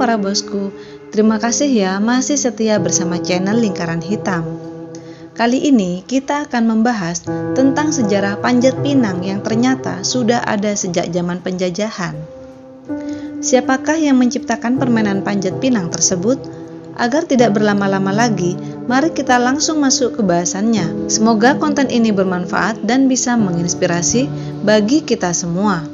para bosku, terima kasih ya masih setia bersama channel Lingkaran Hitam. Kali ini kita akan membahas tentang sejarah panjat pinang yang ternyata sudah ada sejak zaman penjajahan. Siapakah yang menciptakan permainan panjat pinang tersebut? Agar tidak berlama-lama lagi, mari kita langsung masuk ke bahasannya. Semoga konten ini bermanfaat dan bisa menginspirasi bagi kita semua.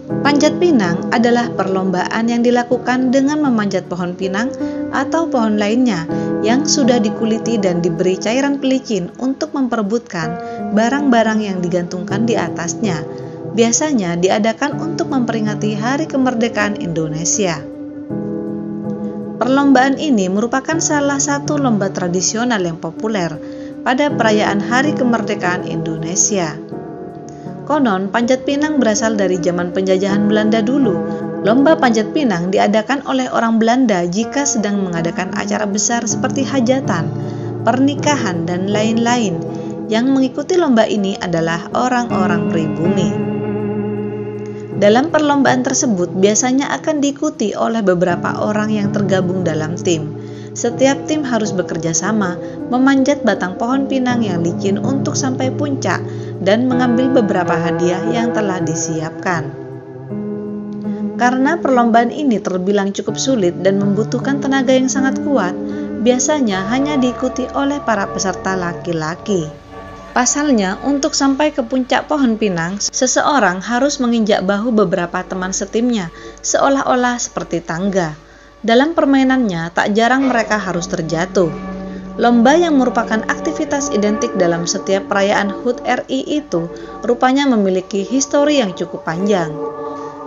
Panjat pinang adalah perlombaan yang dilakukan dengan memanjat pohon pinang atau pohon lainnya yang sudah dikuliti dan diberi cairan pelicin untuk memperebutkan barang-barang yang digantungkan di atasnya. Biasanya diadakan untuk memperingati Hari Kemerdekaan Indonesia. Perlombaan ini merupakan salah satu lomba tradisional yang populer pada perayaan Hari Kemerdekaan Indonesia. Konon, panjat pinang berasal dari zaman penjajahan Belanda dulu. Lomba panjat pinang diadakan oleh orang Belanda jika sedang mengadakan acara besar seperti hajatan, pernikahan, dan lain-lain. Yang mengikuti lomba ini adalah orang-orang pribumi. Dalam perlombaan tersebut biasanya akan diikuti oleh beberapa orang yang tergabung dalam tim. Setiap tim harus bekerja sama, memanjat batang pohon pinang yang licin untuk sampai puncak dan mengambil beberapa hadiah yang telah disiapkan. Karena perlombaan ini terbilang cukup sulit dan membutuhkan tenaga yang sangat kuat, biasanya hanya diikuti oleh para peserta laki-laki. Pasalnya, untuk sampai ke puncak pohon pinang, seseorang harus menginjak bahu beberapa teman setimnya, seolah-olah seperti tangga. Dalam permainannya, tak jarang mereka harus terjatuh. Lomba yang merupakan aktivitas identik dalam setiap perayaan HUT RI itu rupanya memiliki histori yang cukup panjang.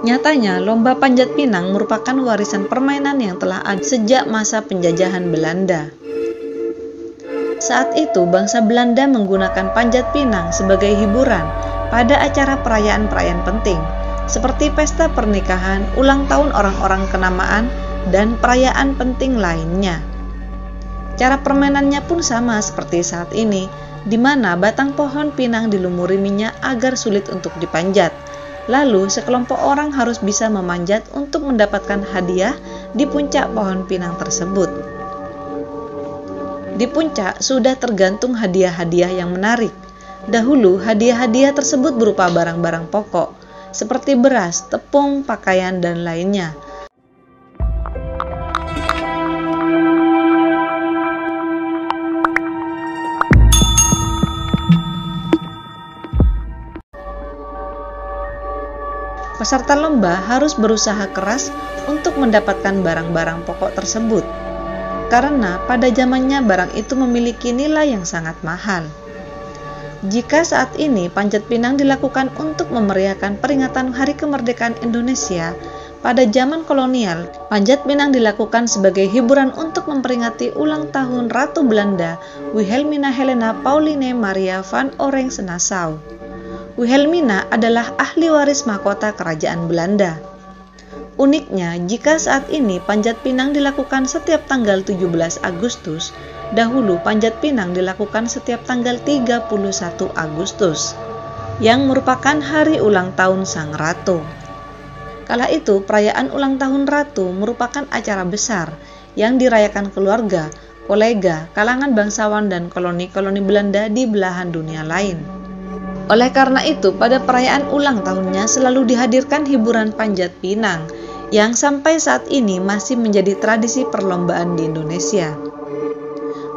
Nyatanya, lomba panjat pinang merupakan warisan permainan yang telah ada sejak masa penjajahan Belanda. Saat itu, bangsa Belanda menggunakan panjat pinang sebagai hiburan pada acara perayaan-perayaan penting, seperti pesta pernikahan, ulang tahun orang-orang kenamaan, dan perayaan penting lainnya. Cara permainannya pun sama seperti saat ini, di mana batang pohon pinang dilumuri minyak agar sulit untuk dipanjat. Lalu, sekelompok orang harus bisa memanjat untuk mendapatkan hadiah di puncak pohon pinang tersebut. Di puncak sudah tergantung hadiah-hadiah yang menarik. Dahulu, hadiah-hadiah tersebut berupa barang-barang pokok, seperti beras, tepung, pakaian, dan lainnya. Peserta lomba harus berusaha keras untuk mendapatkan barang-barang pokok tersebut, karena pada zamannya barang itu memiliki nilai yang sangat mahal. Jika saat ini panjat pinang dilakukan untuk memeriahkan peringatan Hari Kemerdekaan Indonesia, pada zaman kolonial, panjat pinang dilakukan sebagai hiburan untuk memperingati ulang tahun Ratu Belanda, Wilhelmina Helena Pauline Maria van Oranje-Nassau. Wilhelmina adalah ahli waris mahkota kerajaan Belanda. Uniknya, jika saat ini panjat pinang dilakukan setiap tanggal 17 Agustus, dahulu panjat pinang dilakukan setiap tanggal 31 Agustus, yang merupakan hari ulang tahun Sang Ratu. Kala itu, perayaan ulang tahun Ratu merupakan acara besar yang dirayakan keluarga, kolega, kalangan bangsawan dan koloni-koloni Belanda di belahan dunia lain. Oleh karena itu, pada perayaan ulang tahunnya selalu dihadirkan hiburan panjat pinang yang sampai saat ini masih menjadi tradisi perlombaan di Indonesia.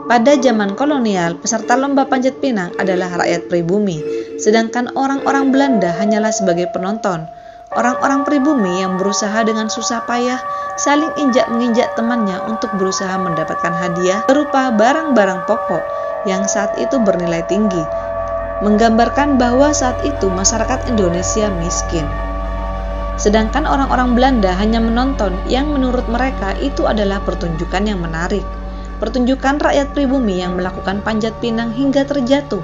Pada zaman kolonial, peserta lomba panjat pinang adalah rakyat pribumi, sedangkan orang-orang Belanda hanyalah sebagai penonton. Orang-orang pribumi yang berusaha dengan susah payah saling injak-menginjak temannya untuk berusaha mendapatkan hadiah berupa barang-barang pokok yang saat itu bernilai tinggi, menggambarkan bahwa saat itu masyarakat Indonesia miskin. Sedangkan orang-orang Belanda hanya menonton yang menurut mereka itu adalah pertunjukan yang menarik. Pertunjukan rakyat pribumi yang melakukan panjat pinang hingga terjatuh,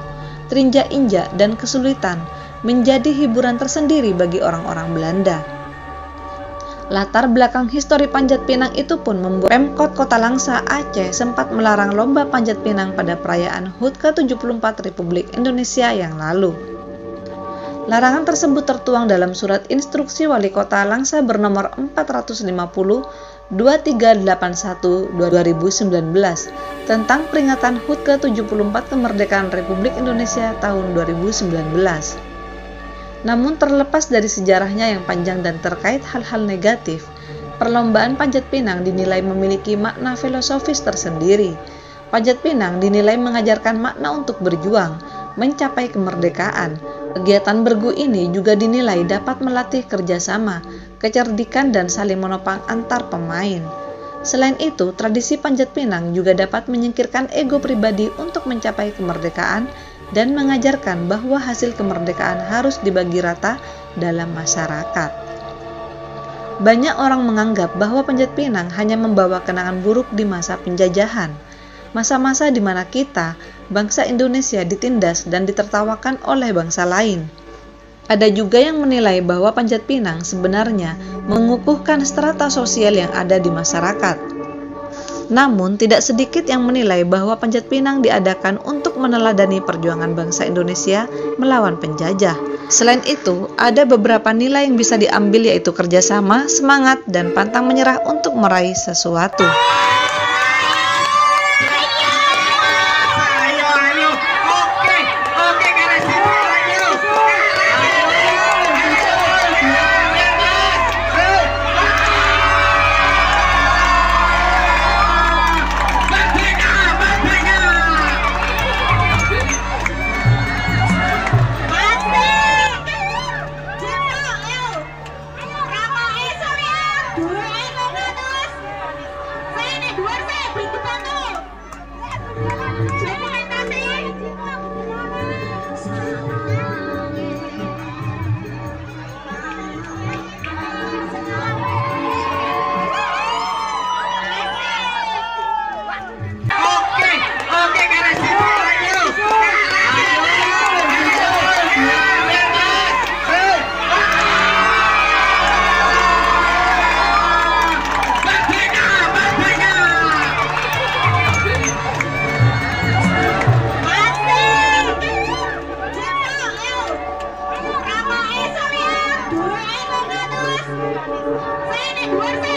terinjak-injak, dan kesulitan menjadi hiburan tersendiri bagi orang-orang Belanda. Latar belakang histori panjat pinang itu pun membuat Pemkot Kota Langsa, Aceh sempat melarang lomba panjat pinang pada perayaan HUT ke-74 Republik Indonesia yang lalu. Larangan tersebut tertuang dalam Surat Instruksi Wali Kota Langsa bernomor 450 2381/2019 tentang peringatan HUT ke-74 kemerdekaan Republik Indonesia tahun 2019. Namun terlepas dari sejarahnya yang panjang dan terkait hal-hal negatif, perlombaan Panjat Pinang dinilai memiliki makna filosofis tersendiri. Panjat Pinang dinilai mengajarkan makna untuk berjuang, mencapai kemerdekaan. Kegiatan bergu ini juga dinilai dapat melatih kerjasama, kecerdikan, dan saling menopang antar pemain. Selain itu, tradisi Panjat Pinang juga dapat menyingkirkan ego pribadi untuk mencapai kemerdekaan dan mengajarkan bahwa hasil kemerdekaan harus dibagi rata dalam masyarakat. Banyak orang menganggap bahwa Panjat Pinang hanya membawa kenangan buruk di masa penjajahan, masa-masa di mana kita, bangsa Indonesia, ditindas dan ditertawakan oleh bangsa lain. Ada juga yang menilai bahwa Panjat Pinang sebenarnya mengukuhkan strata sosial yang ada di masyarakat. Namun, tidak sedikit yang menilai bahwa Panjat Pinang diadakan untuk meneladani perjuangan bangsa Indonesia melawan penjajah. Selain itu, ada beberapa nilai yang bisa diambil, yaitu kerjasama, semangat, dan pantang menyerah untuk meraih sesuatu. Saya